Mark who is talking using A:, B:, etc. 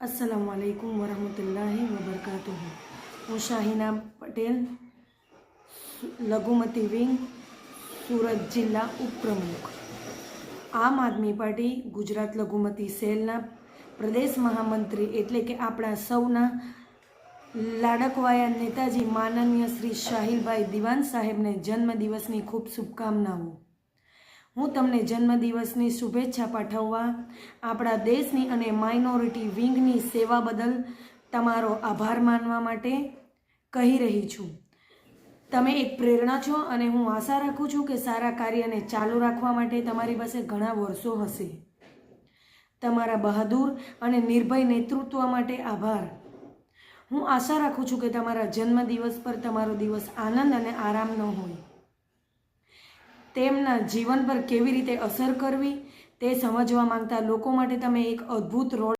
A: अस्सलामु अलैकुम वरहमतुल्लाहि वबरकातुहू। હું શાહીના પટેલ, લઘુમતી વિંગ, સુરત જિલ્લા ઉપપ્રમુખ, આમ આદમી પાર્ટી ગુજરાત લઘુમતી સેલના પ્રદેશ મહામંત્રી એટલે કે આપણા સૌના લાડકવાયા નેતાજી માનનીય શ્રી શાહીલભાઈ દિવાન સાહેબને જન્મદિવસની ખૂબ શુભકામનાઓ। હું તમને જન્મદિવસની શુભેચ્છા પાઠવવા આપણા દેશની અને માઇનોરિટી વિંગની સેવા બદલ તમારો આભાર માનવા માટે કહી રહી છું। તમે એક પ્રેરણા છો અને હું આશા રાખું છું કે સારા કાર્યને ચાલુ રાખવા માટે તમારી પાસે ઘણા વર્ષો હશે। તમારા બહાદુર અને નિર્ભય નેતૃત્વ માટે આભાર। હું આશા રાખું છું કે તમારા જન્મદિવસ પર તમારો દિવસ આનંદ અને આરામનો હોય। તેમના જીવન પર કેવી રીતે અસર કરવી તે સમજવા માંગતા લોકો માટે તમે એક અદ્ભુત રોલ